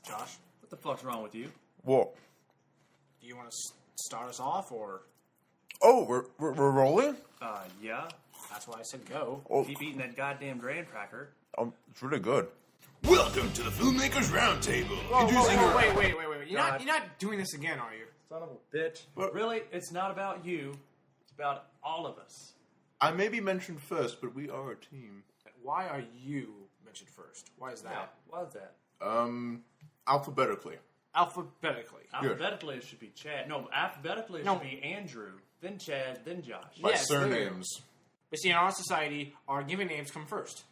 Josh, What the fuck's wrong with you? What? do you want to start us off, or Oh, we're rolling? Yeah. that's why I said go? Oh, Keep eating that goddamn graham cracker. it's really good. Welcome to the Filmmakers Roundtable. Wait. You're not doing this again, are you? Son of a bitch. What? Really, it's not about you. It's about all of us. I may be mentioned first, but we are a team. Why are you mentioned first? Why is that? Why is that? Alphabetically. Alphabetically. Alphabetically, it should be Chad. No, alphabetically, it should be Andrew, then Chad, then Josh. My Yes, surnames. But see, in our society, our given names come first.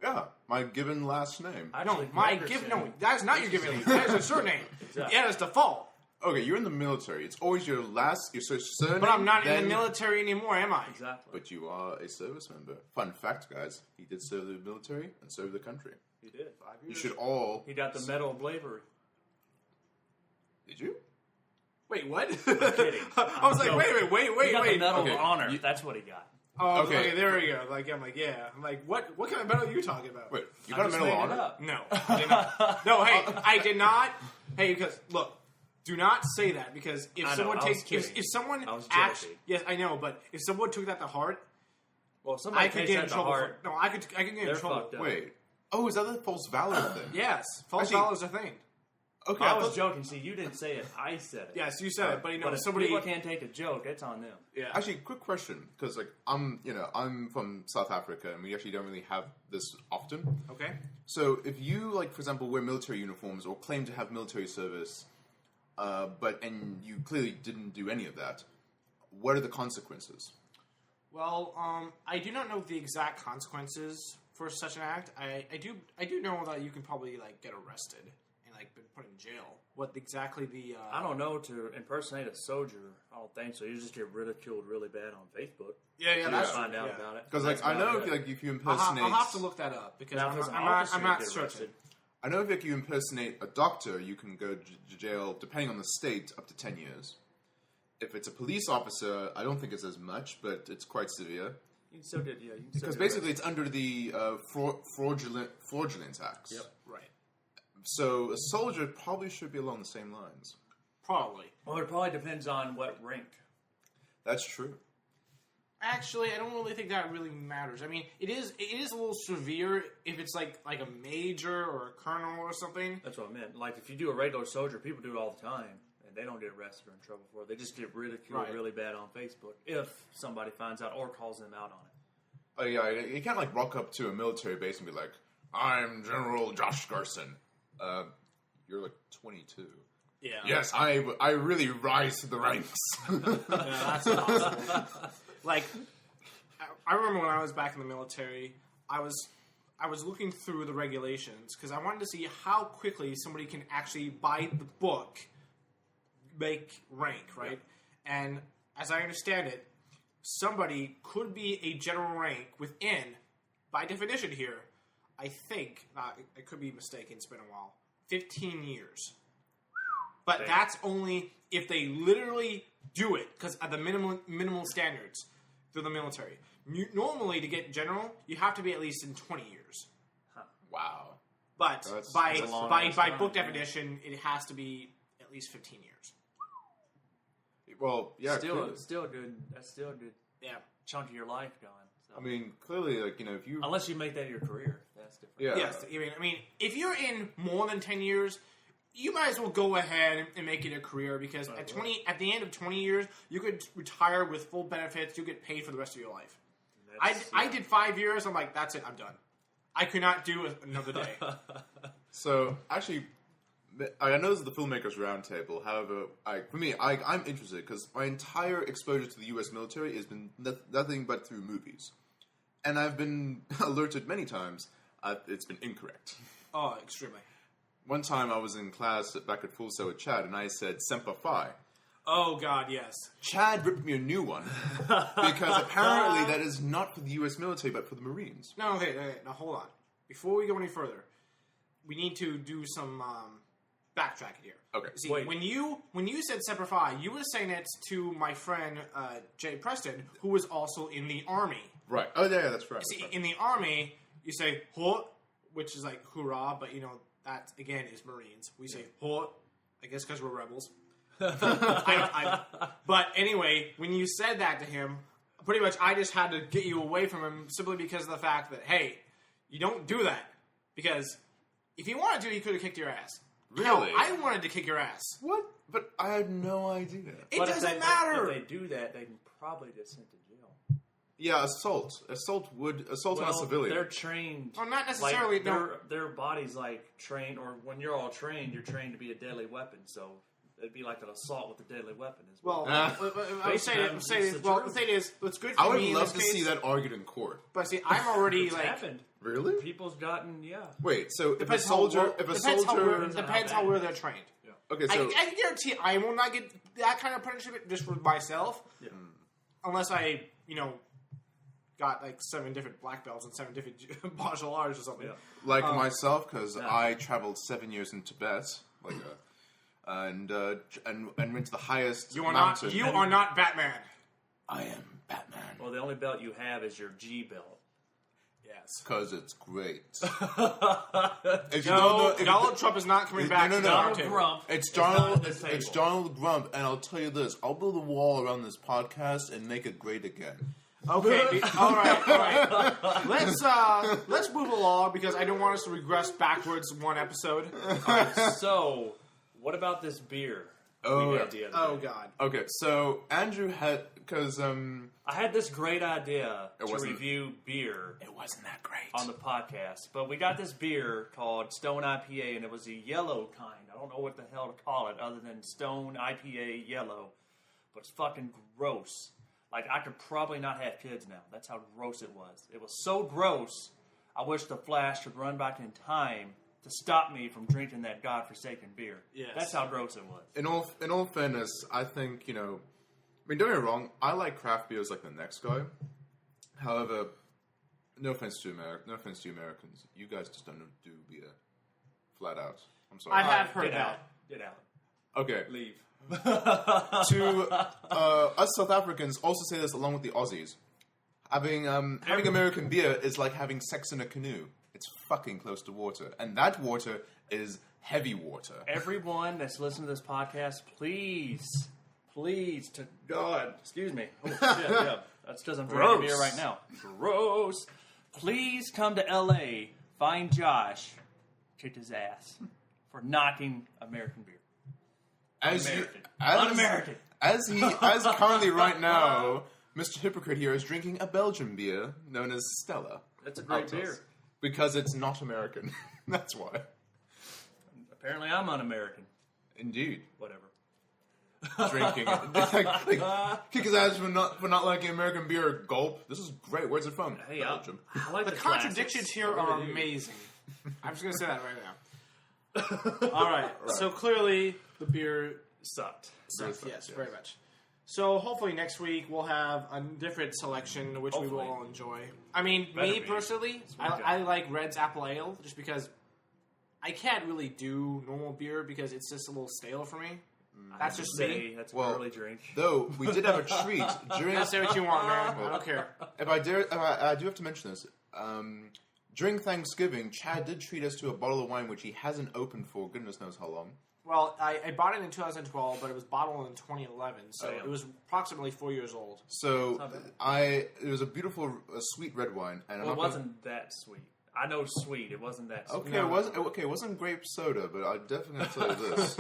Yeah, my given last name. That's not your given name. That is a surname. Exactly. Yeah, that's default. Okay, you're in the military. It's always your surname. But I'm not in then- the military anymore, am I? Exactly. But you are a service member. Fun fact, guys. He did serve the military and serve the country. He did. 5 You years. should all... He got the Medal of Bravery. Did you? Wait, what? I'm kidding. I was like, joking. wait. He got the Medal Okay, of Honor. That's what he got. Oh, Okay. okay, there we go. I'm like, yeah. I'm like, what kind of medal are you talking about? Wait, you I got a just Medal of made it Honor? up. No, I did not. No, hey, I did not. Hey, because look, do not say that, because if I know, someone I was takes, kidding. if someone I was actually, joking. yes, I know, but if someone took that to heart, Well, somebody I could takes get that in to trouble. heart. No, I could get in They're trouble. fucked up. Wait. Oh, is that the false valor thing? Yes, false Actually- valor is a thing. Okay, I I was thought- joking. See, you didn't say it. I said it. Yes, you said it, but But if somebody. people can't take a joke, it's on them. Yeah. Actually, quick question, because I'm from South Africa, and we actually don't really have this often. Okay. So, if you, like, for example, wear military uniforms or claim to have military service, and you clearly didn't do any of that, what are the consequences? Well, I do not know the exact consequences for such an act. I do know that you can probably like get arrested and like been put in jail. What exactly the? I don't know, to impersonate a soldier, I don't think so. You just get ridiculed really bad on Facebook. Yeah, that's Find true, out yeah. about it. Because, like, That's I about know it. if you I'll impersonate... have to look that up because Now, I'm if it's an not officer, you get certain. arrested. I know if you impersonate a doctor, you can go to jail, depending on the state, up to 10 years. If it's a police officer, I don't think it's as much, but it's quite severe. You can still get, you can still Because get basically arrested. it's under the fraudulent tax. Yep. Right. So a soldier probably should be along the same lines. Probably. Well, it probably depends on what rank. That's true. Actually, I don't really think that really matters. I mean, it is a little severe if it's like a major or a colonel or something. That's what I meant. Like, if you do a regular soldier, people do it all the time, and they don't get arrested or in trouble for it. They just get ridiculed Right. really bad on Facebook if somebody finds out or calls them out on it. Oh yeah, you can't like rock up to a military base and be like, "I'm General Josh Garson." You're like 22. Yeah. Yes, I really rise to the ranks. Yeah, that's impossible. Like, I remember when I was back in the military, I was looking through the regulations because I wanted to see how quickly somebody can actually, by the book, make rank, right? And as I understand it, somebody could be a general rank within, by definition here, I think, I could be mistaken, it's been a while, 15 years. But Damn. that's only if they literally do it, because at the minimal standards through the military. Normally, to get general, you have to be at least in 20 years. Wow. But That's by a long by ass by time, book yeah. definition, it has to be at least 15 years. Well, yeah. still clearly. good. That's still a good Yeah. chunk of your life going. So. I mean, clearly, like, if you... Unless you make that your career, that's different. Yeah. Yes. I mean, if you're in more than 10 years, you might as well go ahead and make it a career because at the end of 20 years, you could retire with full benefits. You get paid for the rest of your life. I did 5 years. I'm like, that's it. I'm done. I could not do another day. So, actually, I know this is the Filmmakers Roundtable. However, I'm interested because my entire exposure to the U.S. military has been nothing but through movies. And I've been alerted many times it's been incorrect. Oh, extremely. One time I was in class back at Full Sail with Chad, and I said, Semper Fi. Oh, God, yes. Chad ripped me a new one because apparently that is not for the U.S. military, but for the Marines. No, okay, now hold on. Before we go any further, we need to do some backtracking here. Okay. See, Wait. when you said Semper Fi, you were saying it to my friend Jay Preston, who was also in the Army. Right. Oh, yeah, that's right. See, That's right. in the Army, you say "ho," which is like hoorah, but that, again, is Marines. We say, I guess because we're rebels. But anyway, when you said that to him, pretty much I just had to get you away from him simply because of the fact that, hey, you don't do that. Because if he wanted to, he could have kicked your ass. Really? Hell, I wanted to kick your ass. What? But I had no idea. It doesn't matter. If they do that, they can probably get sent to jail. Yeah, assault on a civilian. They're trained. Well, not necessarily. Like, their body's like trained, or when you're all trained, you're trained to be a deadly weapon. So it'd be like an assault with a deadly weapon as well. The thing is, what's good for I would me love in to this see case, that argued in court. But see, I'm already It's like. happened. Really? People's gotten Wait, so if a Depends soldier, how well they're trained. okay, so I guarantee I will not get that kind of punishment just for myself, unless I, got like 7 different black belts and 7 different martial arts or something. like myself, because I traveled 7 years in Tibet, and went to the highest mountain. You are not Batman. I am Batman. Well, the only belt you have is your G belt. Yes. Because it's great. Donald Trump is not coming back. No. to the Donald roundtable. Trump. It's is not Donald. at the It's table. Donald Grump, and I'll tell you this: I'll build a wall around this podcast and make it great again. Okay, all right. Let's move along because I don't want us to regress backwards one episode. So, what about this beer? Oh, we had the other day? God. Okay, so Andrew had because I had this great idea to wasn't- review beer it wasn't that great. on the podcast, but we got this beer called Stone IPA, and it was a yellow kind. I don't know what the hell to call it other than Stone IPA yellow, but it's fucking gross. Like, I could probably not have kids now. That's how gross it was. It was so gross, I wish the Flash could run back in time to stop me from drinking that godforsaken beer. Yes. That's how gross it was. In all fairness, I think don't get me wrong. I like craft beers like the next guy. However, no offense to Americans, you guys just don't do beer. Flat out. I'm sorry. I have heard Get that. out. Get out. Okay. Leave. To us South Africans, also say this along with the Aussies. Having American beer is like having sex in a canoe. It's fucking close to water, and that water is heavy water. Everyone that's listening to this podcast, please, to God, excuse me. Oh, shit, yeah. That's because I'm drinking beer right now. Gross. Please come to L.A., find Josh, kick his ass for knocking American beer. Un-American. As currently right now, Mr. Hypocrite here is drinking a Belgian beer known as Stella. That's a great Altos. beer. Because it's not American. That's why. Apparently I'm un-American. Indeed. Whatever. Drinking it. Kick his ass for not liking American beer. Gulp. This is great. Where's it from? Hey, Belgium. I like The contradictions here are amazing. I'm just going to say that right now. All right. So clearly the beer Sucked. sucks. Yes, very much. So hopefully next week we'll have a different selection which we will all enjoy. I mean, me personally, I like Red's Apple Ale just because I can't really do normal beer because it's just a little stale for me. That's just me. That's an early drink. Though we did have a treat during. Say what you want, man. I don't care. If I dare, I do have to mention this. During Thanksgiving, Chad did treat us to a bottle of wine which he hasn't opened for goodness knows how long. Well, I bought it in 2012, but it was bottled in 2011, so it was approximately 4 years old. So it was a beautiful, sweet red wine, and Well, it wasn't that sweet. I know sweet. It wasn't that sweet. Okay, it wasn't grape soda, but I'm definitely going to tell you this.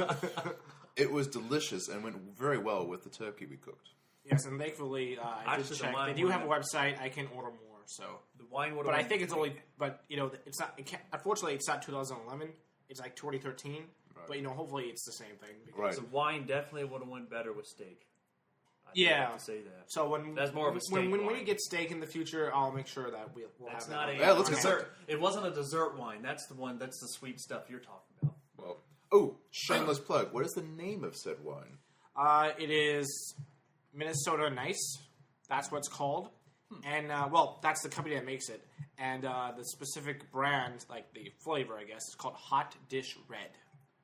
It was delicious and went very well with the turkey we cooked. Yes, and thankfully, I did check. They do have a website. I can order more, so. The wine would. But I think it's only. But it's not. Unfortunately, it's not 2011. It's like 2013. Right. But hopefully, it's the same thing. Right. The wine definitely would have went better with steak. Yeah. To say that. So when that's more of a steak when wine. you get steak in the future, I'll make sure that we'll that's have not that. a let's get dessert. It wasn't a dessert wine. That's the one. That's the sweet stuff you're talking about. Well, shameless plug. What is the name of said wine? It is Minnesota Nice. That's what it's called. And, that's the company that makes it. And the specific brand, like the flavor, I guess, is called Hot Dish Red.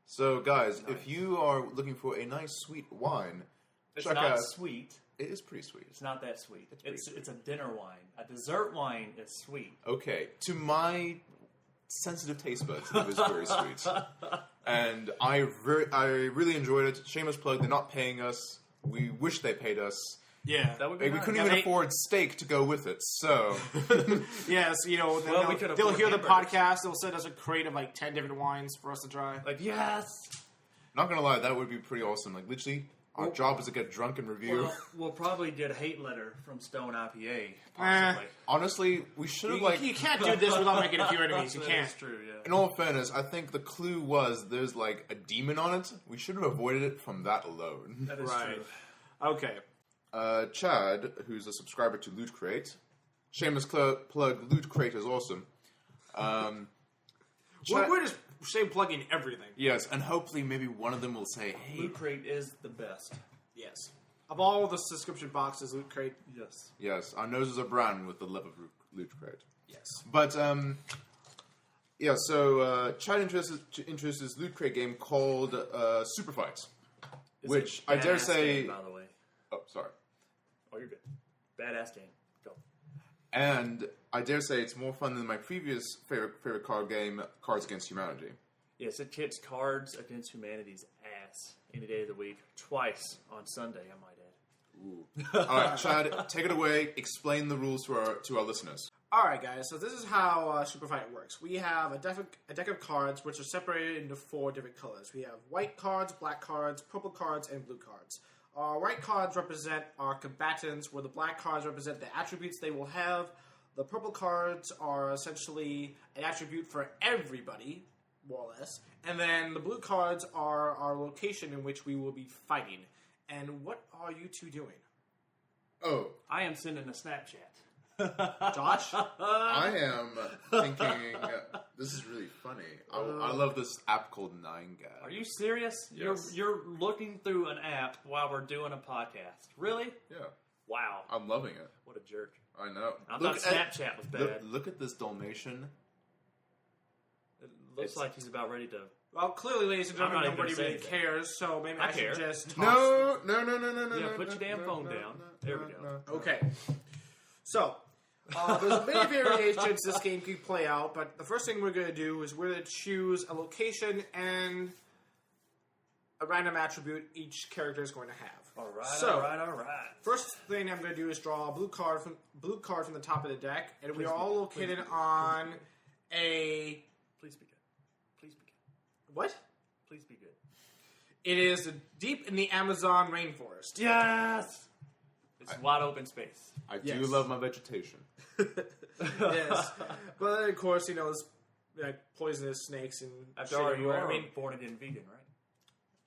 So, guys, if you are looking for a nice sweet wine, It's check not out. sweet. It is pretty sweet. It's not that sweet. It's a dinner wine. A dessert wine is sweet. Okay, to my sensitive taste buds. It was very sweet. And I really enjoyed it. Shameless plug, they're not paying us. We wish they paid us. Yeah. That would be We nice. couldn't even afford steak to go with it, so... Yes, you know, then Well, we could they'll afford hear the hamburgers. podcast, they'll send us a crate of like 10 different wines for us to try. Like, yes! Not gonna lie, that would be pretty awesome. Like, literally, our job is to get drunk and review. Well, we'll probably get a hate letter from Stone IPA, possibly. Honestly, we should have, You can't do this without making a few enemies. You That can't. is true, yeah. In all fairness, I think the clue was there's, like, a demon on it. We should have avoided it from that alone. That is Right. true. Okay. Chad, who's a subscriber to Loot Crate, shameless plug, Loot Crate is awesome. We're just plugging everything. Yes, and hopefully maybe one of them will say, hey, Loot Crate is the best. Yes. Of all the subscription boxes, Loot Crate. Yes. yes, our noses are brown with the love of Loot Crate. Yes. But, yeah, so Chad introduces this Loot Crate game called Superfight, It's which a I dare badass say... game, by the way. Oh, sorry. Oh, you're good. Badass game. Go. And I dare say it's more fun than my previous favorite card game, Cards Against Humanity. Yes, it kicks Cards Against Humanity's ass any day of the week. Twice on Sunday, I might add. All right, Chad, take it away. Explain the rules to our listeners. All right, guys. So this is how Superfight works. We have a deck of cards which are separated into 4 different colors. We have white cards, black cards, purple cards, and blue cards. Our white cards represent our combatants, where the black cards represent the attributes they will have. The purple cards are essentially an attribute for everybody, more or less. And then the blue cards are our location in which we will be fighting. And what are you two doing? Oh, I am sending a Snapchat. Josh? I am thinking this is really funny. I love this app called 9gag. Are you serious? Yes. You're looking through an app while we're doing a podcast. Really? Yeah, Wow. I'm loving it. What a jerk. I know. I thought Snapchat was bad. Look at this Dalmatian. It looks like he's about ready to... Well, clearly, ladies and I'm gentlemen, not even nobody gonna really say cares, so maybe I, I care. should just toss. No. Yeah, put your damn phone down. There we go. Okay. So, there's many variations this game can play out, but the first thing we're going to do is we're going to choose a location and a random attribute each character is going to have. All right, So, all right. first thing I'm going to do is draw a blue card from the top of the deck, and we are all located on a... Please be good. Please be good. What? Please be good. It is deep in the Amazon rainforest. Yes! It's wide open space. I do Yes. love my vegetation. Yes. But, of course, you know, there's like poisonous snakes and After shit all, you everywhere. are I mean, born again vegan, right?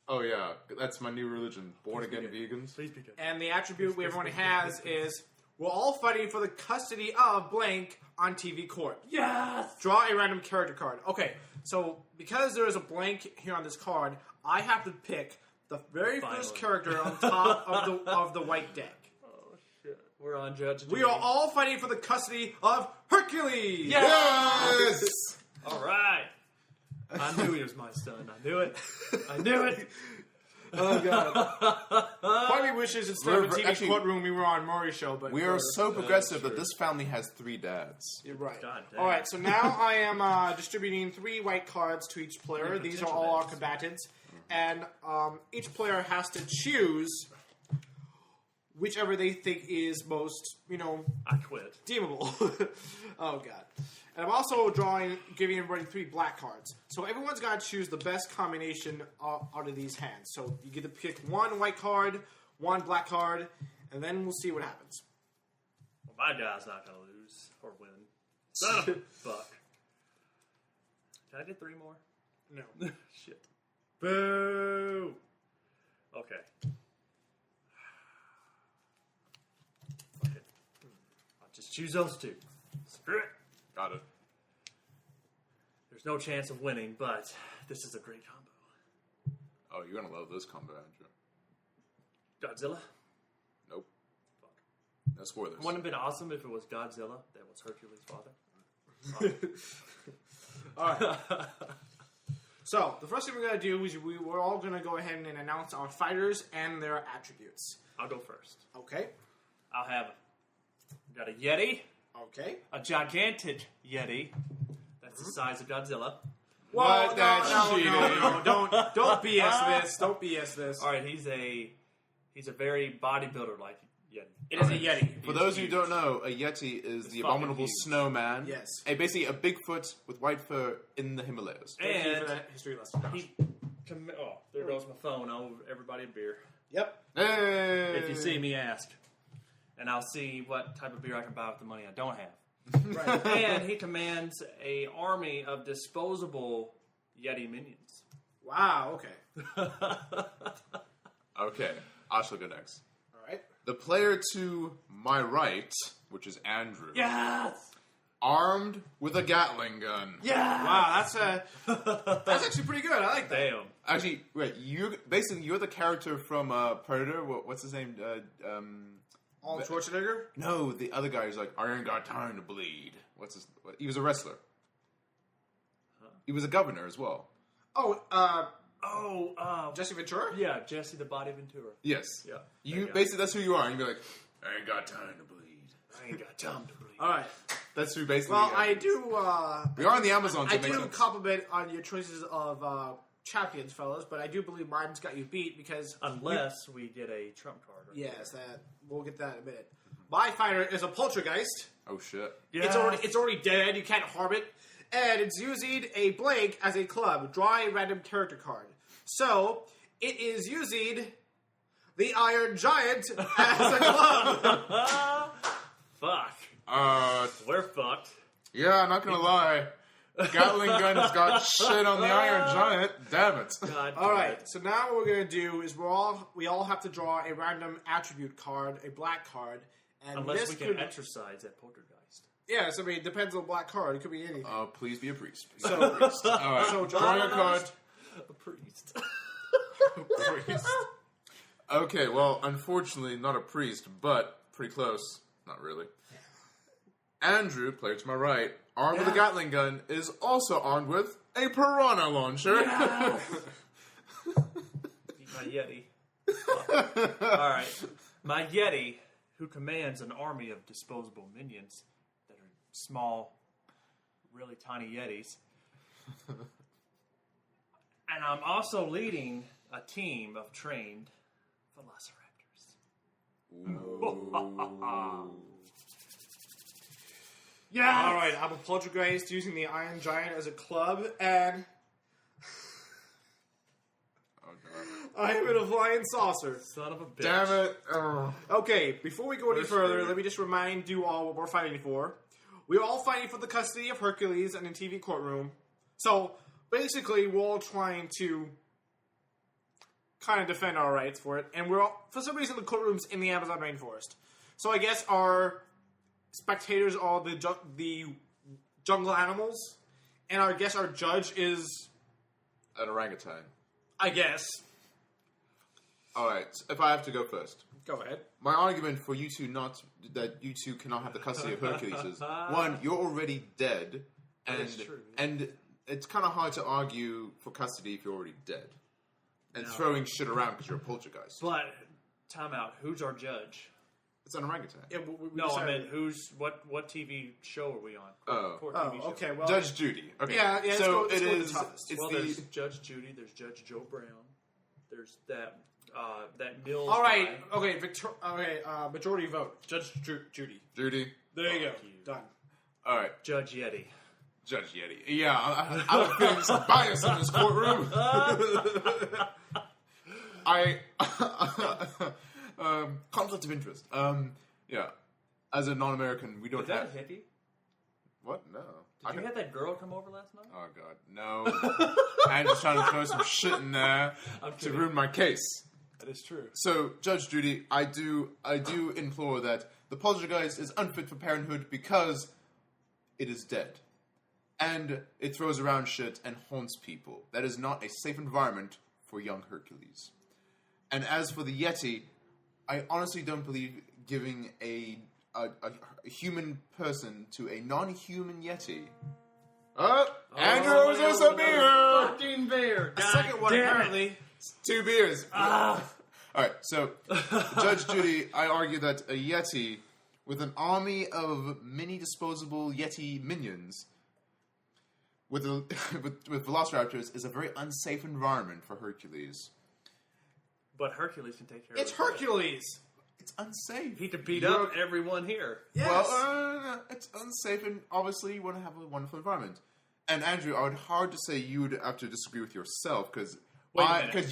Oh yeah, that's my new religion. Born Please be again good. vegans. Please be good. and the attribute everyone has is we're all fighting for the custody of blank on TV court. Yes! Draw a random character card. Okay, so because there is a blank here on this card, I have to pick the very first Finally. character on top of the white deck. Oh, shit. We're on Judge We Judy. are all fighting for the custody of Hercules. Yes! Yes. All right. I knew he was my son. I knew it. I knew it. Oh god. Part of me wishes instead of a We're- TV actually- courtroom we were on Murray's show, but We are so progressive that this family has 3 dads. You're right. God damn. All right, so now I am distributing 3 white cards to each player. Yeah, These are potential all our dads. combatants, and each player has to choose whichever they think is most, I quit. deemable. Oh god. And I'm also giving everybody 3 black cards. So everyone's got to choose the best combination out of these hands. So you get to pick 1 white card, 1 black card, and then we'll see what happens. Well, my guy's not going to lose or win. Son of a fuck. Can I get 3 more? No. Shit. Boo! Okay. Okay. I'll just choose those 2. Screw it. Got it. There's no chance of winning, but this is a great combo. Oh, you're gonna love this combo, Andrew. Godzilla? Nope. Fuck. No spoilers. Wouldn't have been awesome if it was Godzilla that was Hercules' father. All right. So the first thing we're going to do is we're all going to go ahead and announce our fighters and their attributes. I'll go first. Okay. I'll have got a Yeti, Okay. a gigantic Yeti that That's the size of Godzilla. Well, But that's cheating. don't BS this. Don't BS this. All right, he's a very bodybuilder like Yeti. It is a Yeti. For those who don't know, a Yeti is the fucking abominable huge. snowman. Yes. Basically a Bigfoot with white fur in the Himalayas. Thank you And for that history lesson, Josh. there goes my phone. I'll owe everybody a beer. Yep. Hey! If you see me, ask. And I'll see what type of beer I can buy with the money I don't have. Right. And he commands a army of disposable Yeti minions. Wow. Okay. Okay, I shall go next. All right. The player to my right, which is Andrew, Yes! armed with a Gatling gun. Yeah! Wow. That's actually pretty good. I like that. Damn. Actually, wait, you're the character from Predator. What's his name? Arnold Schwarzenegger. No, the other guy who's like, I ain't got time to bleed. He was a wrestler. He was a governor as well. Oh, Jesse Ventura. Yeah, Jesse the Body Ventura. Yes. Yeah. You basically, that's who you are. And you'd be like, I ain't got time to bleed. I ain't got time to bleed. All right. That's who basically. Well, I do. We are on the Amazon. So I it makes do sense. compliment on your choices of champions, fellas, but I do believe mine's got you beat because Unless we get a trump card. yes, that we'll get that in a minute. My fighter is a poltergeist. Oh shit! It's already dead. You can't harm it, and it's using a blank as a club. Draw a random character card. So it is using the Iron Giant as a club. Fuck. We're fucked. Yeah, I'm not gonna lie. Gatling gun's got shit on the Iron Giant. Damn it! God All damn right, it. so now what we're gonna do is we all have to draw a random attribute card, a black card, and Unless this we can could, exercise that poltergeist. yes, I mean it depends on the black card. It could be anything. Please be a priest. So, All right, so draw your card. A priest. Okay, well, unfortunately, not a priest, but pretty close. Not really. Andrew, player to my right, armed with a Gatling gun, is also armed with a piranha launcher. Eat my Yeti. Alright. My Yeti, who commands an army of disposable minions that are small, really tiny Yetis. And I'm also leading a team of trained velociraptors. Yeah. all right, I'm a poltergeist using the Iron Giant as a club, and Oh, God. I am in a flying saucer. Son of a bitch. Damn it. Oh. Okay, before we go any We're further, screwed. let me just remind you all what we're fighting for. We're all fighting for the custody of Hercules in a TV courtroom. So, basically, we're all trying to kind of defend our rights for it. And we're all, for some reason, the courtroom's in the Amazon rainforest. So I guess our spectators are the jungle animals. And I guess our judge is, An orangutan. I guess. Alright, if I have to go first. Go ahead. My argument for you two that you two cannot have the custody of Hercules is, one, you're already dead, and That's true. and it's kind of hard to argue for custody if you're already dead. And throwing shit around because you're a poltergeist. But, time out. Who's our judge? It's an orangutan. Yeah, we No, I decided- meant what TV show are we on? Oh. Court Oh, TV show. okay, well... Judge Judy. Okay. Yeah, let's so go- let's it go with the is. toughest. It's Well, the there's Judge Judy, there's Judge Joe Brown, there's that Mills All right, guy. okay, majority vote. Judge Judy. Judy. There you go. Fuck you. Done. All right, Judge Yeti. Judge Yeti. Yeah, I have a feeling some bias in this courtroom. Conflict of interest. Yeah. As a non-American, we don't Was that have a hippie? what? No. Did you have that girl come over last night? Oh God, no! I'm just trying to throw some shit in there I'm to kidding. ruin my case. That is true. So, Judge Judy, I do implore that the poltergeist is unfit for parenthood because it is dead, and it throws around shit and haunts people. That is not a safe environment for young Hercules. And as for the Yeti, I honestly don't believe giving a human person to a non-human Yeti. Andrew, is this a beer? Fucking beer. The second one, apparently. 2 beers. All right, so Judge Judy, I argue that a Yeti with an army of mini disposable Yeti minions with Velociraptors is a very unsafe environment for Hercules. But Hercules can take care It's of it. Hercules. It's unsafe. He could beat up everyone here. Yes. Well, it's unsafe, and obviously you want to have a wonderful environment. And Andrew, I would hard to say you would have to disagree with yourself because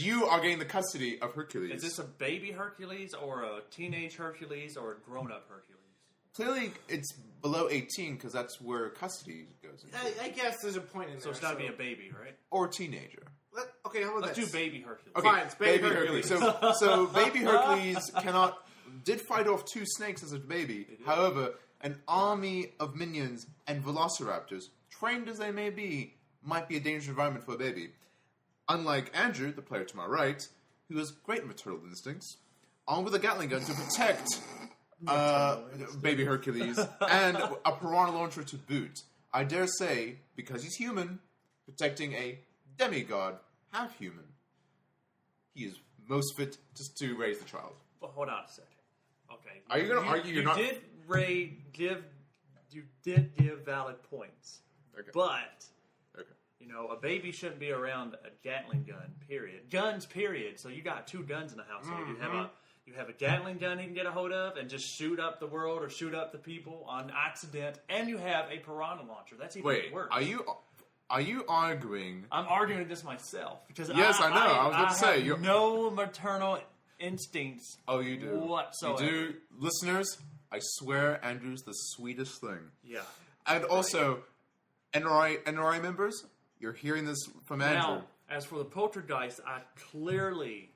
you are getting the custody of Hercules. Is this a baby Hercules or a teenage Hercules or a grown-up Hercules? Clearly, it's below 18 because that's where custody goes into. I guess there's a point in there. So it's got to be a baby, right? Or teenager. Okay, how about Let's this? do baby Hercules. Okay, Fine, it's baby Hercules. So baby Hercules did fight off 2 snakes as a baby. However, an army of minions and velociraptors, trained as they may be, might be a dangerous environment for a baby. Unlike Andrew, the player to my right, who has great maternal instincts, armed with a Gatling gun to protect baby Hercules and a piranha launcher to boot. I dare say, because he's human, protecting a demigod, half-human, he is most fit just to raise the child. But hold on a second. Okay. Are you going to argue you're not... You did give valid points. Okay. But, Okay. you know, a baby shouldn't be around a Gatling gun, period. Guns, period. So you got 2 guns in the household. You have a Gatling gun he can get a hold of and just shoot up the world or shoot up the people on accident. And you have a piranha launcher. That's even worse. Are you arguing... I'm arguing this myself. Because Yes, I know. I was going to say... have no maternal instincts. Oh, you do. Whatsoever. You do. Listeners, I swear Andrew's the sweetest thing. Yeah. And also, NRI members, you're hearing this from Andrew. Now, as for the poltergeist, I clearly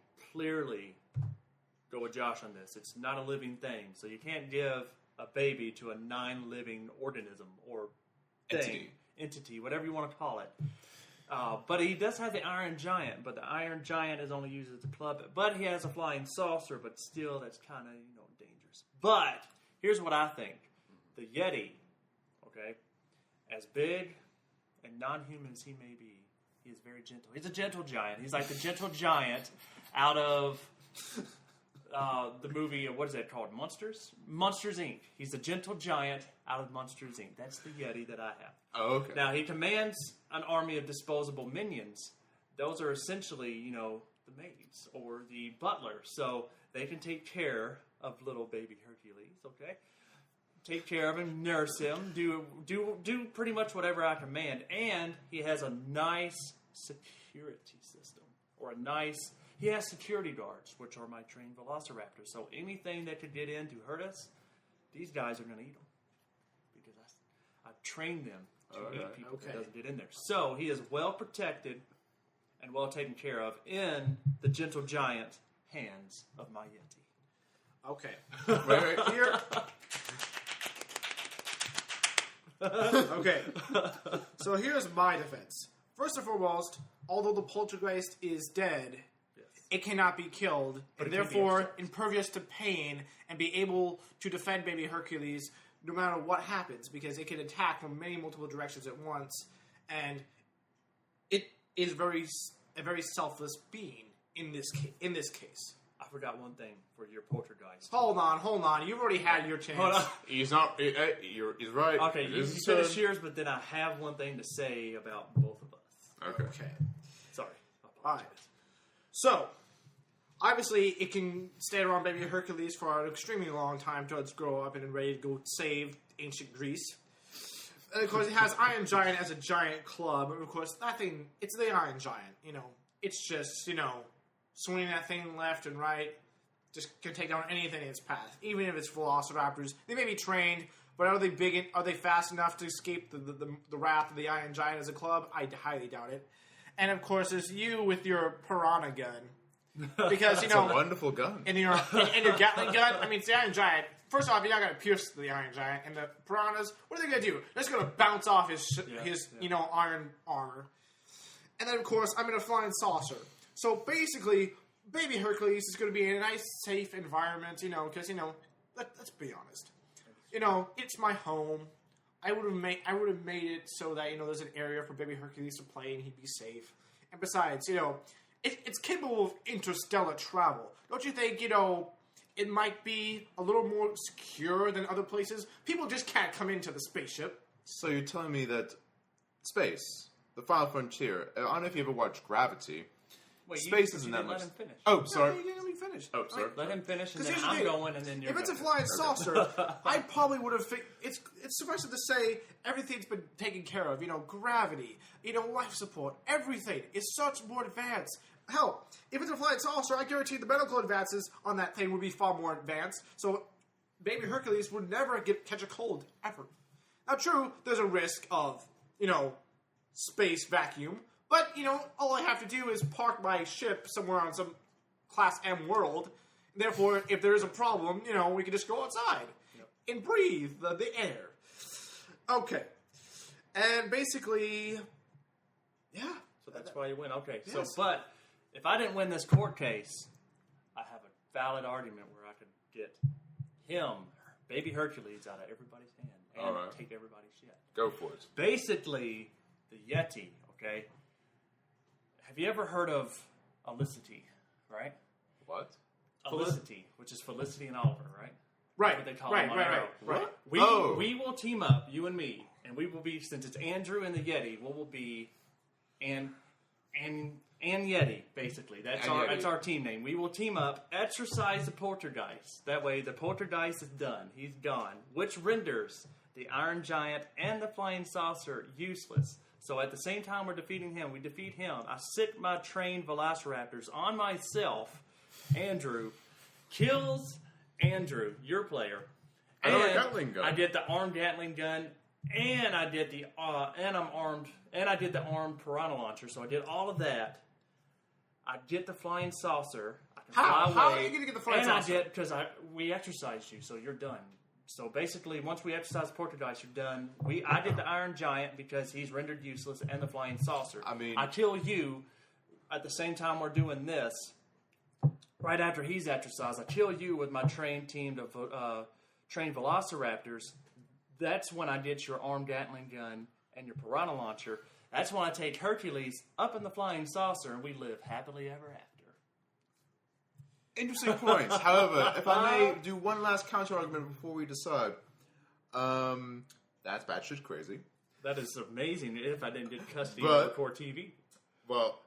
go with Josh on this. It's not a living thing, so you can't give a baby to a non-living organism or thing, entity, whatever you want to call it. But he does have the Iron Giant, but the Iron Giant is only used as a club. But he has a flying saucer, but still, that's kind of dangerous. But here's what I think: the Yeti, okay, as big and non-human as he may be, he is very gentle. He's a gentle giant. He's like the gentle giant out of the movie. What is that called? Monsters Inc. He's the gentle giant out of Monsters Inc. That's the Yeti that I have. Oh, okay. Now, he commands an army of disposable minions. Those are essentially, the maids or the butler. So they can take care of little baby Hercules, okay? Take care of him, nurse him, do pretty much whatever I command. And he has a nice security system. He has security guards, which are my trained velociraptors. So anything that could get in to hurt us, these guys are going to eat them. Because I've trained them to eat people that doesn't get in there. So he is well protected and well taken care of in the gentle giant hands of my Yeti. Okay. Right here. Okay. So here's my defense. First and foremost, although the poltergeist is dead, it cannot be killed, and therefore impervious to pain and be able to defend baby Hercules no matter what happens, because it can attack from multiple directions at once, and it is a very selfless being in this case. I forgot one thing for your poltergeist. Hold on. You've already had your chance. Hold on. He's not... He's right. Okay, you finish yours, but then I have one thing to say about both of us. Okay. Sorry. All right. So, obviously, it can stay around baby Hercules for an extremely long time until it's grow up and is ready to go save ancient Greece. And of course, it has Iron Giant as a giant club. And of course, that thing, it's the Iron Giant. It's just, swinging that thing left and right. Just can take down anything in its path. Even if it's velociraptors. They may be trained, but are they big? Are they fast enough to escape the wrath of the Iron Giant as a club? I highly doubt it. And of course, there's you with your piranha gun. Because, It's a wonderful gun. And your Gatling gun, I mean, it's the Iron Giant. First off, you're not going to pierce the Iron Giant. And the piranhas, what are they going to do? They're just going to bounce off his iron armor. And then, of course, I'm in a flying saucer. So, basically, baby Hercules is going to be in a nice, safe environment, because, let's be honest. It's my home. I would have made it so that, there's an area for baby Hercules to play and he'd be safe. And besides, it's capable of interstellar travel. Don't you think, it might be a little more secure than other places? People just can't come into the spaceship. So you're telling me that space, the Final Frontier. I don't know if you ever watched Gravity. Wait, Space isn't that let much. him finish. Oh, sorry. No, you didn't let me finish. Oh, sorry. Let him finish, and 'Cause then here's the I'm thing. going, and then you're If it's a going. flying saucer, I probably would have. It's suffice it to say everything's been taken care of. You know, gravity, life support, everything is such more advanced. Hell, if it's a flying saucer, I guarantee the medical advances on that thing would be far more advanced. So, baby Hercules would never catch a cold ever. Now, true, there's a risk of space vacuum, but all I have to do is park my ship somewhere on some Class M world. Therefore, if there is a problem, we can just go outside and breathe the air. Okay. And basically, yeah. So that's why you win. Okay. Yes. So, but if I didn't win this court case, I have a valid argument where I could get him, baby Hercules, out of everybody's hand and All right. take everybody's shit. Go for it. Basically, the Yeti, okay? Have you ever heard of Felicity, right? What? Felicity, which is Felicity and Oliver, right? Right. That's what they call right, them on right, Arrow. right. We will team up, you and me, and we will be, since it's Andrew and the Yeti, we will be and Yeti, basically. That's our team name. We will team up, exercise the poltergeist. That way the poltergeist is done. He's gone. Which renders the Iron Giant and the Flying Saucer useless. So at the same time we're defeating him, we defeat him. I sick my trained velociraptors on myself. Andrew kills Andrew, your player. I know a Gatling gun. I did the armed Gatling gun, and I did the I did the armed piranha launcher. So I did all of that. I get the flying saucer. I can How? fly How away, are you going to get the flying and saucer? I did because we exercised you, so you're done. So basically, once we exercise poltergeist, you're done. I did the Iron Giant because he's rendered useless, and the flying saucer. I kill you at the same time we're doing this. Right after he's exercised, I kill you with my trained team of trained velociraptors. That's when I get your armed Gatling gun and your piranha launcher. That's when I take Hercules up in the flying saucer, and we live happily ever after. Interesting points. However, if I may do one last counter argument before we decide, that's batshit crazy. That is amazing if I didn't get custody But- of Core TV. Well,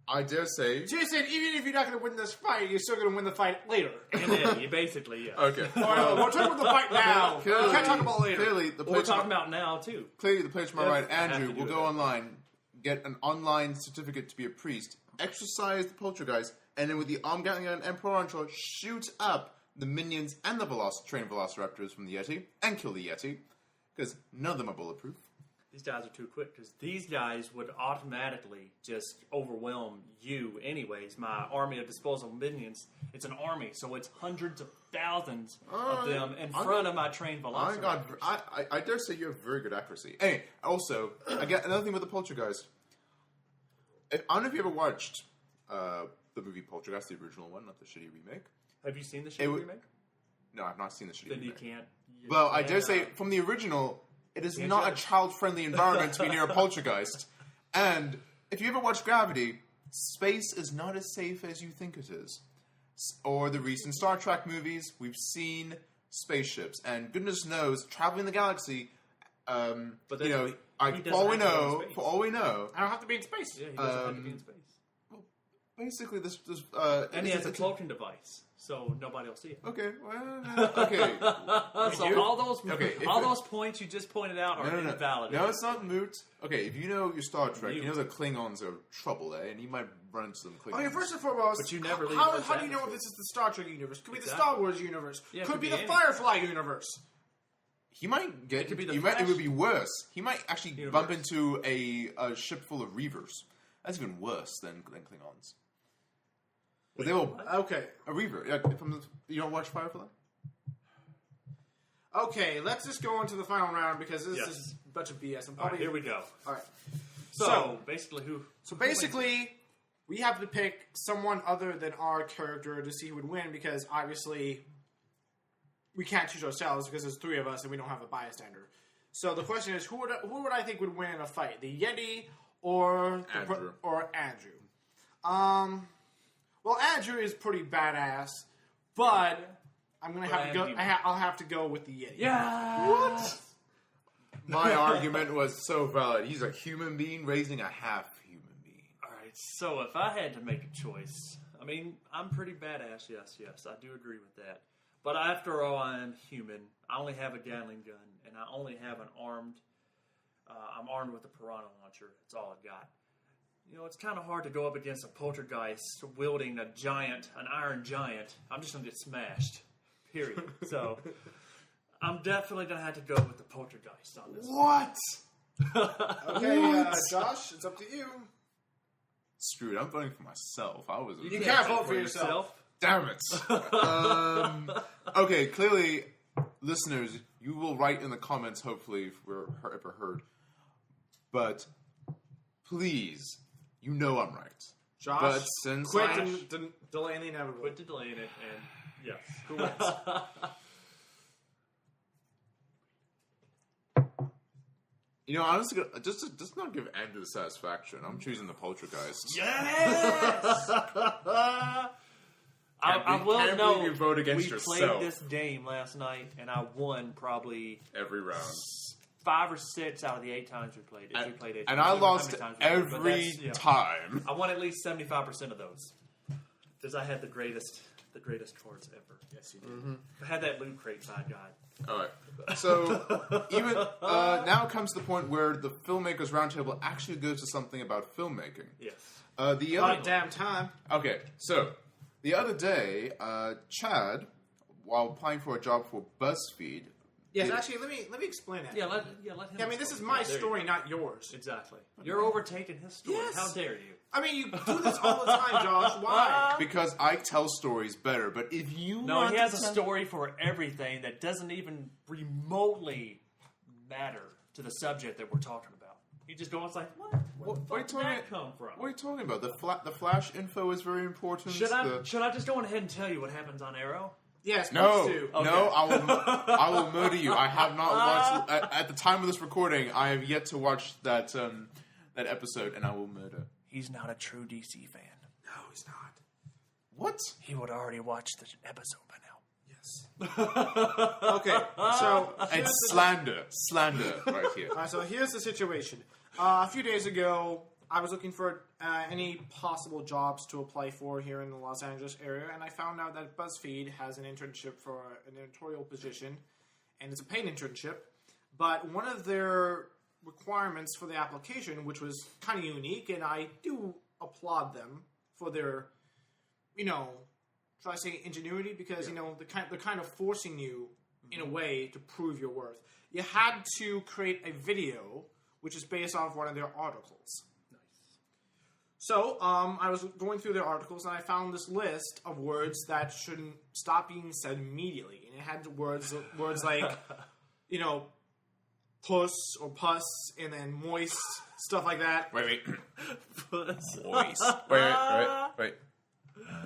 I dare say. So you said even if you're not going to win this fight, you're still going to win the fight later. And then, you basically, yes. Okay. We're talking about the fight now. We can't talk about later. Clearly, the We're players talking about now, too. to my right, Andrew, have to will do go it. online, get an online certificate to be a priest, exercise the poltergeist, and then with the arm Gatling gun and Prorancho, shoot up the minions and the trained velociraptors from the Yeti, and kill the Yeti, because none of them are bulletproof. These guys are too quick because these guys would automatically just overwhelm you anyways. My army of disposable minions, it's an army, so it's hundreds of thousands of them in front of my trained velociraptors. I dare say you have very good accuracy. Anyway, also, I get another thing with the poltergeist. I don't know if you ever watched the movie Poltergeist, the original one, not the shitty remake. Have you seen the shitty remake? No, I've not seen the shitty Then remake. you can't. Well, I dare say, from the original, it is not a child-friendly environment to be near a poltergeist. And if you ever watch Gravity, space is not as safe as you think it is. Or the recent Star Trek movies, we've seen spaceships. And goodness knows, traveling the galaxy, But then you know, he for all we doesn't have to go in know, space. for all we know, I don't have to be in space. Yeah, he doesn't have to be in space. basically this And he has a it's cloaking device, so nobody will see it. Okay, well, okay. So you- all those if all it- those points you just pointed out are invalid. No, it's not moot. Okay, if you know your Star Trek, You- you know the Klingons are trouble, and you might run into some Klingons. Okay, first and foremost, But you never leave how Earth's do you know if atmosphere. this is the Star Trek universe? Could be the Exactly. Star Wars universe. Yeah, it could could be be the anything. Firefly universe. He might get. It could be the it Flash. would be worse. He might actually Universe. bump into a ship full of Reavers. That's even worse than Klingons. But they will Okay. a Reaver. Yeah, you don't watch Firefly? Okay, let's just go into the final round because this Yes. is a bunch of BS. All right, here we go. All right. So basically, So basically, we have to pick someone other than our character to see who would win because obviously we can't choose ourselves because there's three of us and we don't have a bias standard. So the question is, who would I think would win in a fight? The Yeti or Andrew. Andrew? Well, Andrew is pretty badass, but I'm gonna have to go. Andrew. I'll have to go with the Yeti. Yeah. What? My argument was so valid. He's a human being raising a half human being. All right, so if I had to make a choice, I mean, I'm pretty badass, yes, I do agree with that. But after all, I am human. I only have a Gatling gun, and I only have an armed, I'm armed with a Piranha launcher. That's all I've got. You know, it's kind of hard to go up against a poltergeist wielding an iron giant. I'm just going to get smashed, period. So, I'm definitely going to have to go with the poltergeist on this. What? Okay, Josh, it's up to you. Screw it, I'm voting for myself. You can't vote for yourself. Damn it. Okay, clearly, listeners, you will write in the comments, hopefully, if we're ever heard. But, please, you know I'm right. Josh, but since quit delaying the inevitable. Quit delaying it, and yes. Who wins? You know, honestly, just not give Andrew the satisfaction. I'm choosing the poltergeist. Yes! I will can't know believe you vote against we yourself. played this game last night, and I won probably Every round. 5 or 6 out of the 8 times we played it. We played it. And I lost how many times we played, but every that's, yeah. time. I won at least 75% of those because I had the greatest cards ever. Yes, you did. Mm-hmm. I had that loot crate, by God. All right. So even now comes the point where the Filmmakers Roundtable actually goes to something about filmmaking. Yes. The About other damn time. okay, so the other day, Chad, while applying for a job for BuzzFeed. Yes, actually, let me explain it. Yeah, let him. I mean, this is my story, not yours. Exactly. You're overtaking his story. Yes. How dare you? I mean, you do this all the time, Josh. Why? Because I tell stories better, but if you No, want he has to a tell- story for everything that doesn't even remotely matter to the subject that we're talking about. He just goes like, "What? Where What are you did talking that come from?" What are you talking about? The flash info is very important. Should I just go ahead and tell you what happens on Arrow? Yes, No, please do. Okay. no, I will murder you. I have not watched. At the time of this recording, I have yet to watch that episode, and I will murder. He's not a true DC fan. No, he's not. What? He would already watch the episode by now. Yes. Okay, so It's slander right here. All right, so here's the situation. A few days ago, I was looking for any possible jobs to apply for here in the Los Angeles area, and I found out that BuzzFeed has an internship for an editorial position, and it's a paid internship. But one of their requirements for the application, which was kind of unique, and I do applaud them for their, should I say ingenuity? Because, they're kind of forcing you, in a way, to prove your worth. You had to create a video, which is based off one of their articles. So, I was going through their articles, and I found this list of words that shouldn't stop being said immediately. And it had words like, puss or pus, and then moist, stuff like that. Wait. Moist. Wait.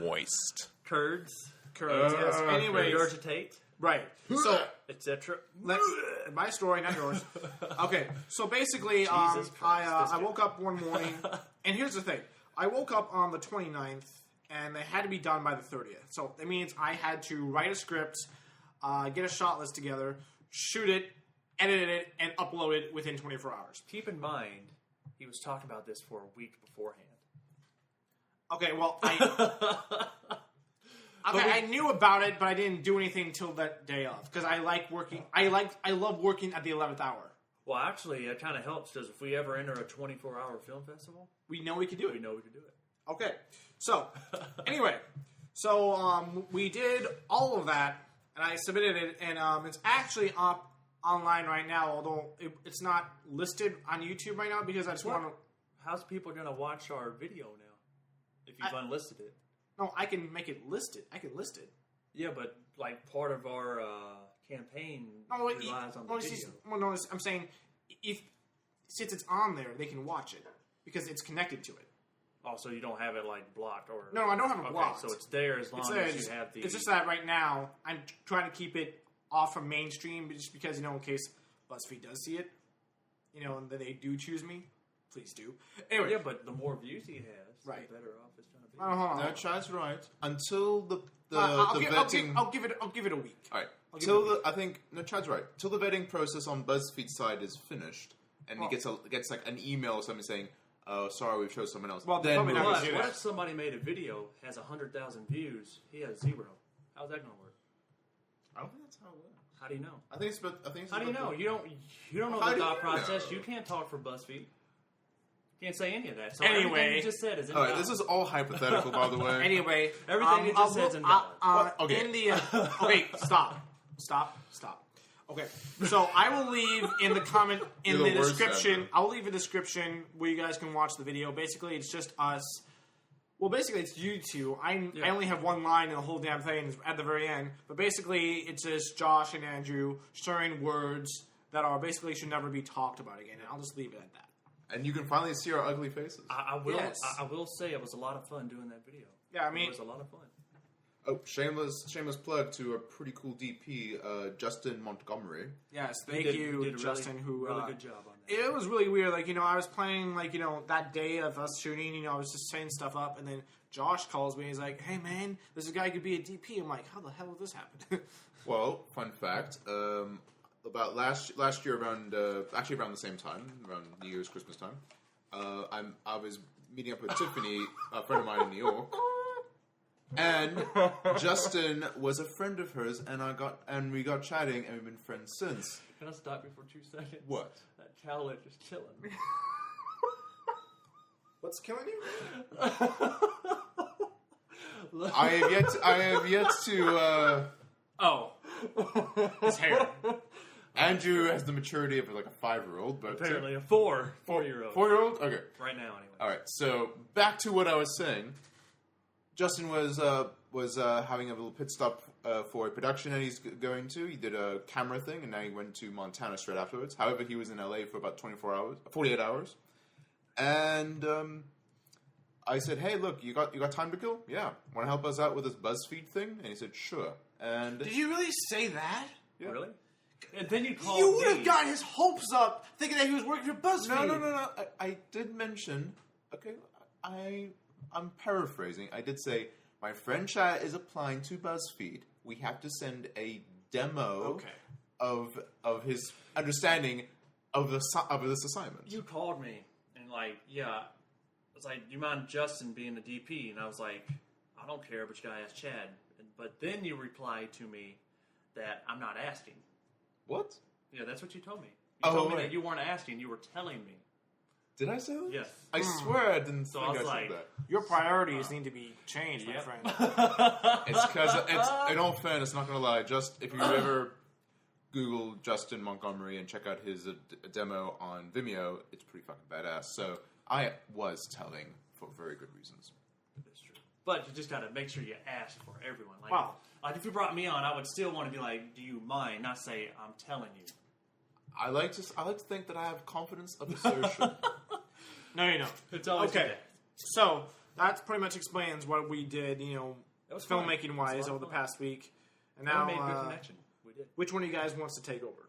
Moist. Curds, Yes. Anyways, regurgitate, right. So, etc. my story, not yours. Okay, so basically, Jesus Christ, this I guy. woke up one morning, and here's the thing. I woke up on the 29th, and they had to be done by the 30th. So that means I had to write a script, get a shot list together, shoot it, edit it, and upload it within 24 hours. Keep in mind, he was talking about this for a week beforehand. Okay, well, I knew about it, but I didn't do anything until that day of, because I like working. I love working at the 11th hour. Well, actually, it kind of helps because if we ever enter a 24-hour film festival, We know we can do it. we know we can do it. Okay, so anyway, we did all of that, and I submitted it, and it's actually up online right now. Although it's not listed on YouTube right now because I just want to. How's people going to watch our video now if you've unlisted it? No, I can make it listed. I can list it. Yeah, but like part of our campaign No, relies on the video. I'm saying since it's on there, they can watch it because it's connected to it. Oh, so you don't have it like blocked or? No, I don't have it Okay, blocked. so it's there as long It's there. as you have the. It's just that right now I'm trying to keep it off from mainstream, just because in case BuzzFeed does see it, and that they do choose me. please do. Anyway, Yeah, but the more views he has, Right. the better off it's going to be. hold on. No, Chad's right. Until the I'll vetting. give it a week. All right. I'll give Till it a I think no, Chad's right. Till the vetting process on BuzzFeed's side is finished, and he gets like an email or something saying, "Oh, sorry, we've chosen someone else." Well, then probably not we'll- gonna do What that. if somebody made a video, has 100,000 views, he has 0? How's that going to work? I don't think that's how it works. How do you know? I think it's. I think it's How do you know? You don't know How the do thought you process. know? You can't talk for BuzzFeed. You can't say any of that. So Anyway. everything you just said is All right, invalid. this is all hypothetical, by the way. Anyway, Everything you just said's invalid. Okay. India. Okay, stop. Okay, so I will leave in the comment in You're the the worst description. ever. I'll leave a description where you guys can watch the video. Basically, it's just us. Well, basically, it's you two. I only have one line in the whole damn thing at the very end. But basically, it's just Josh and Andrew sharing words that are basically should never be talked about again. And I'll just leave it at that. And you can finally see our ugly faces. I will. Yes. I will say it was a lot of fun doing that video. Yeah, I mean- it was a lot of fun. Oh, shameless plug to a pretty cool DP, Justin Montgomery. Yes, He thank did you, a Justin. Who really good job on that. It was really weird. Like, I was planning, that day of us shooting, I was just setting stuff up, and then Josh calls me. He's like, hey, man, this guy could be a DP. I'm like, how the hell did this happen? Well, fun fact, about last year around the same time, around New Year's, Christmas time, I was meeting up with Tiffany, a friend of mine in New York, and Justin was a friend of hers, and we got chatting, and we've been friends since. Can I stop you for 2 seconds? What? That cowlick is killing me. What's killing you? I have yet to. Oh. His hair. Andrew has the maturity of like a 5-year-old, but Apparently a 4-year-old. 4-year-old. Okay. Right now, anyway. All right, so back to what I was saying. Justin was having a little pit stop for a production that he's going to. He did a camera thing, and now he went to Montana straight afterwards. However, he was in LA for about 48 hours. And I said, "Hey, look, you got time to kill? Yeah, want to help us out with this BuzzFeed thing?" And he said, "Sure." And Did you really say that? yeah. Really? And then you called You would have me. got his hopes up thinking that he was working for BuzzFeed. No. I did mention. Okay, I'm paraphrasing. I did say my friend Chad is applying to BuzzFeed. We have to send a demo of his understanding of this assignment. You called me and I was like, "Do you mind Justin being the DP?" And I was like, "I don't care, but you gotta ask Chad." But then you replied to me that I'm not asking. What? Yeah, that's what you told me. You told me that you weren't asking. You were telling me. Did I say that? Yes. I swear I didn't So think I was I like- said that. Your priorities need to be changed, my Yep. friend. It's because it's in all fairness, not gonna lie. Just if you ever Google Justin Montgomery and check out his demo on Vimeo, it's pretty fucking badass. So I was telling for very good reasons. That's true. But you just gotta make sure you ask for everyone. Wow. Like if you brought me on, I would still want to be like, "Do you mind?" Not say, "I'm telling you." I like to think that I have confidence of assertion. No, you don't. It's always Okay. that. So, that pretty much explains what we did, was fun. filmmaking-wise It was a lot over of the fun. past week. And We now, made good connection. We did. which one of you guys wants to take over?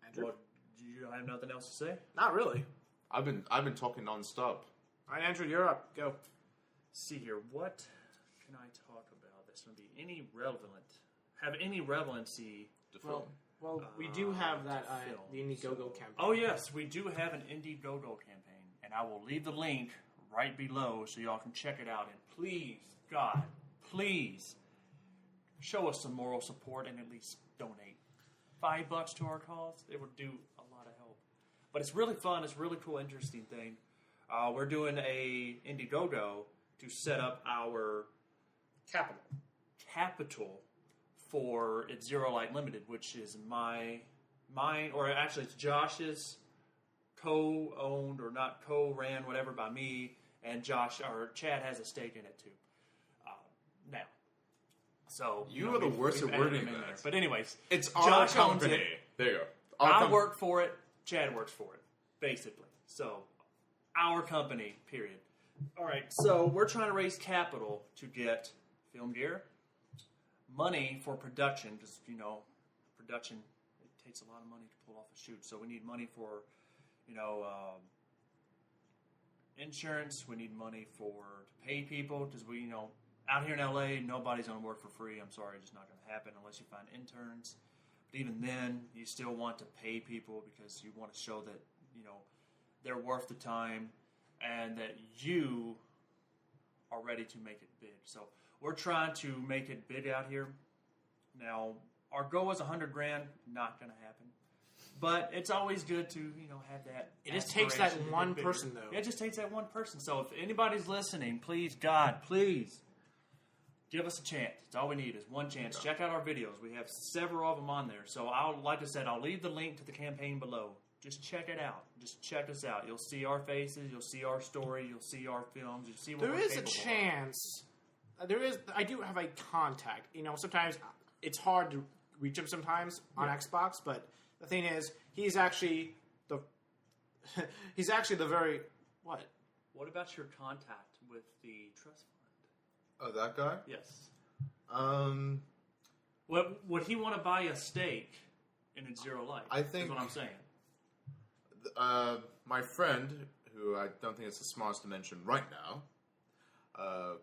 Andrew? What? You have nothing else to say? Not really. I've been talking nonstop. All right, Andrew, you're up. Go. See here, what can I talk about that's going to be have any relevancy? The film. Well, we do have that film. the Indiegogo campaign. Oh yes, we do have an Indiegogo campaign, and I will leave the link right below so y'all can check it out. And please, God, please show us some moral support and at least donate $5 to our cause. It would do a lot of help. But it's really fun. It's a really cool, interesting thing. We're doing a Indiegogo to set up our capital for it's Zero Light Limited, which is mine, or actually it's Josh's co-owned or not co-ran, whatever, by me, and Chad has a stake in it too. Now, so You are the worst we've at added wording him in that. there. But anyways, It's our Josh owns company. it. There you go. I work for it. Chad works for it, basically. So, our company, period. All right, so we're trying to raise capital to get film gear, money for production, because, production, it takes a lot of money to pull off a shoot. So we need money for, insurance. We need money to pay people because we, out here in LA, nobody's going to work for free. I'm sorry, it's just not going to happen unless you find interns. But even then, you still want to pay people because you want to show that, they're worth the time and that you are ready to make it big. So we're trying to make it big out here. Now, our goal is $100,000. Not going to happen. But it's always good to, have that. It just takes that one person, though. Yeah, it just takes that one person. So if anybody's listening, please, God, please, give us a chance. It's all we need is one chance. Yeah. Check out our videos. We have several of them on there. So like I said, I'll leave the link to the campaign below. Just check it out. Just check us out. You'll see our faces. You'll see our story. You'll see our films. You'll see what we're capable of. There is a chance. I do have a contact. Sometimes it's hard to reach him sometimes on Xbox, but the thing is, he's actually the very what? What about your contact with the trust fund? Oh, that guy? Yes. Would he want to buy a stake in its Zero Life? I think. That's what I'm saying. My friend, who I don't think it's the smartest to mention right now,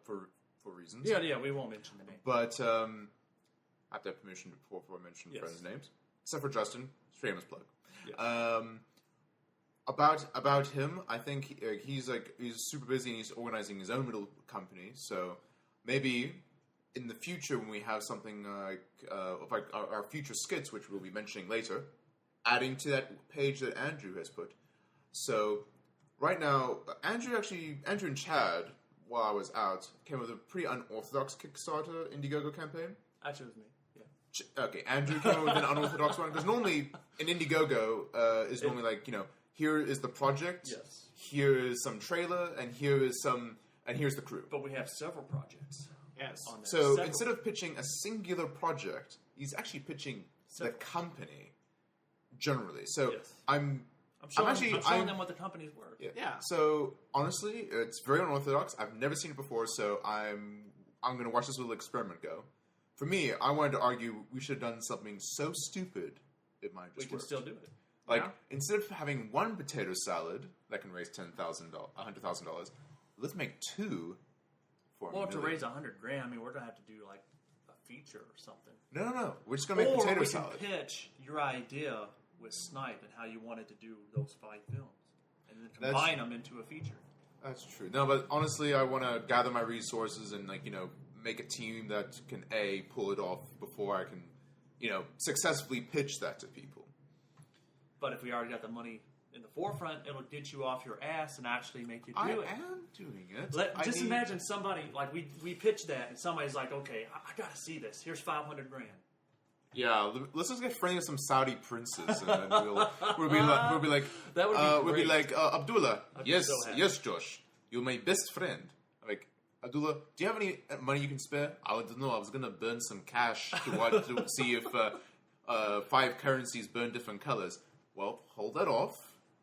for reasons. Yeah, we won't mention the name. But I have to have permission before I mention friends' names, except for Justin. Shameless plug. Yes. About him, I think he's super busy and he's organizing his own little company. So maybe in the future, when we have something like our future skits, which we'll be mentioning later, adding to that page that Andrew has put. So right now, Andrew and Chad, while I was out, came with a pretty unorthodox Kickstarter Indiegogo campaign. Actually, it was me. Okay, Andrew came up with an unorthodox one, because normally an Indiegogo is normally like, here is the project, yes, here is some trailer, and here's the crew. But we have several projects. Yes. So instead of pitching a singular project, he's actually pitching the company generally. So yes. I'm showing them what the company's worth. Yeah. So honestly, it's very unorthodox. I've never seen it before, so I'm going to watch this little experiment go. For me, I wanted to argue we should have done something so stupid it might just work. We can still do it. Like, instead of having one potato salad that can raise $100,000, let's make two for $1 million. To raise $100,000, we're gonna have to do like a feature or something. No. We're just gonna make potato salad. Or we can pitch your idea with Snipe and how you wanted to do those 5 films, and then combine them into a feature. That's true. No, but honestly, I want to gather my resources and make a team that can pull it off before I can, successfully pitch that to people. But if we already got the money in the forefront, it'll get you off your ass and actually make you do it. I am doing it. Imagine somebody, like, we pitch that, and somebody's like, okay, I gotta see this. Here's $500,000. Yeah, let's just get friendly with some Saudi princes, and then we'll be like, that would be we'll be like, Abdullah, yes, Josh, you're my best friend. Like, Abdullah, do you have any money you can spare? I don't know. I was gonna burn some cash to see if 5 currencies burn different colors. Well, hold that off.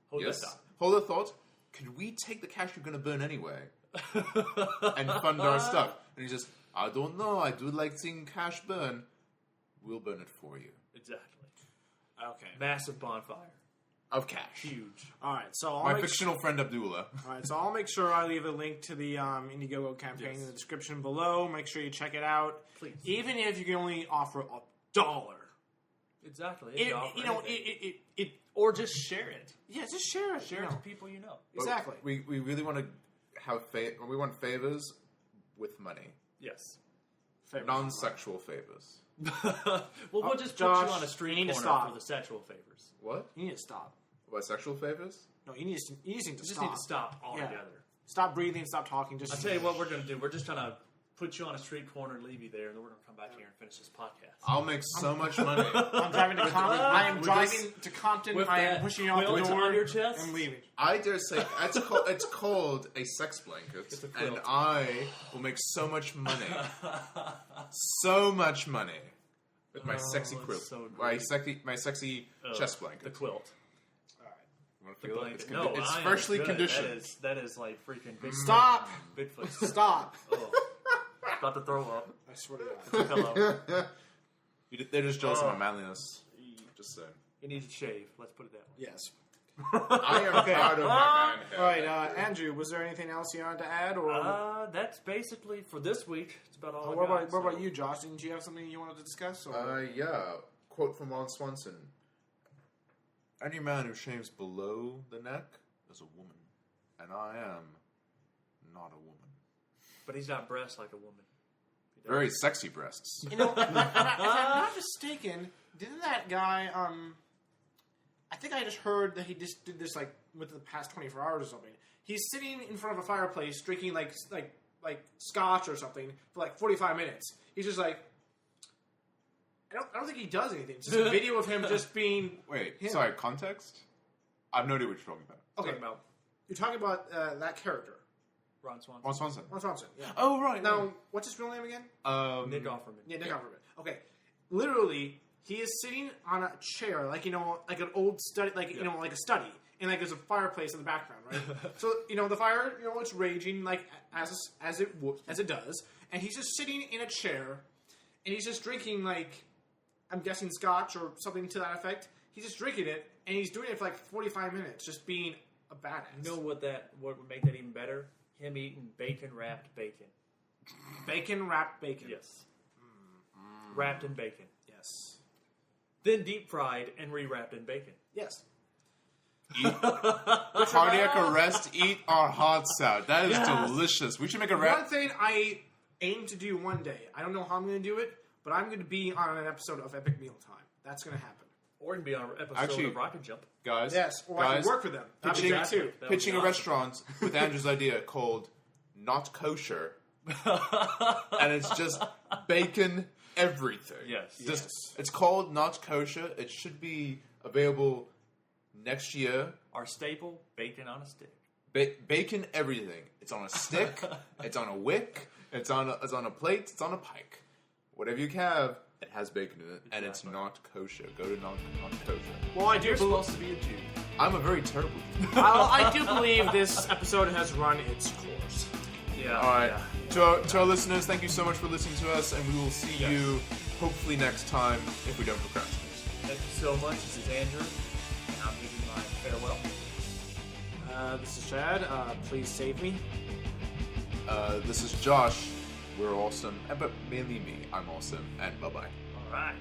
Hold that thought. Could we take the cash you're going to burn anyway and fund our stuff? And he says, I don't know. I do like seeing cash burn. We'll burn it for you. Exactly. Okay. Massive bonfire. Of cash. Huge. All right. So my fictional friend Abdullah. All right. So I'll make sure I leave a link to the Indiegogo campaign in the description below. Make sure you check it out. Please. Even if you can only offer $1. Exactly. Or just share it. Yeah, just share it. Share it to people you know. Exactly. We really want to have we want favors with money. Yes. Non-sexual favors. We'll just Josh, put you on a street corner for the sexual favors. What? You need to stop. What, sexual favors? No, you need to need to stop altogether. Yeah. Stop breathing, stop talking. I'll tell you what we're going to do. We're just going to put you on a street corner and leave you there, and then we're going to come back here and finish this podcast. I'll make so much money. I'm driving to Compton. I am driving to Compton. I am pushing you off the door on your chest and leaving. I dare say it's called a sex blanket, and I will make so much money, so much money with my sexy quilt, so my sexy chest blanket, the quilt. It's freshly conditioned. That is like freaking Bigfoot. Stop! Bigfoot. Stop! About to throw up. I swear to God. Hello. They're just jealous of my manliness. Just saying. He needs to shave. Let's put it that way. Yes. I am proud of my man. All right, Andrew, was there anything else you wanted to add? Or That's basically for this week. It's about all. what about you, Josh? Didn't you have something you wanted to discuss? Or? Yeah. Quote from Ron Swanson. Any man who shaves below the neck is a woman, and I am not a woman. But he's not breasts like a woman. Very sexy breasts. You know, if I'm not mistaken, didn't that guy? I think I just heard that he just did this like within the past 24 hours or something. He's sitting in front of a fireplace drinking like scotch or something for like 45 minutes. He's just like, I don't think he does anything. It's just a video of him just being. Wait, him. sorry, context? I have no idea what you're talking about. Okay, Talking about you're talking about that character, Ron Swanson. Ron Swanson. Ron Swanson. Yeah. Oh, right. Now, what's his real name again? Nick Offerman. Yeah, Nick Offerman. Okay, literally, he is sitting on a chair, like like an old study, like like a study, and like there's a fireplace in the background, right? So the fire, it's raging like as it does, and he's just sitting in a chair, and he's just drinking like, I'm guessing scotch or something to that effect. He's just drinking it, and he's doing it for like 45 minutes, just being a badass. You know what would make that even better? Him eating bacon wrapped bacon. Bacon wrapped bacon. Yes. Wrapped in bacon. Yes. Then deep fried and re-wrapped in bacon. Yes. Cardiac arrest, eat our hot salad. That is delicious. We should make a One rap. thing I aim to do one day, I don't know how I'm going to do it, but I'm going to be on an episode of Epic Meal Time. That's going to happen. Or it can be on an episode Actually- of Rocket Jump. Guys, Yes, or I guys, can work for them. That'd be pitching, great too. That would pitching be a awesome. restaurant with Andrew's idea called Not Kosher. And it's just bacon everything. Yes. It's called Not Kosher. It should be available next year. Our staple, bacon on a stick. Bacon everything. It's on a stick. It's on a wick. It's on a plate. It's on a pike. Whatever you have, it has bacon in it, and it's not kosher. Go to not kosher. Well, I do. You're supposed to be a Jew. I'm a very terrible Jew. I do believe this episode has run its course. Yeah. All right. Yeah. To our listeners, thank you so much for listening to us, and we will see you hopefully next time if we don't procrastinate. Thank you so much. This is Andrew, and I'm giving my farewell. This is Chad. Please save me. This is Josh. We're awesome, but mainly me. I'm awesome, and bye-bye. All right.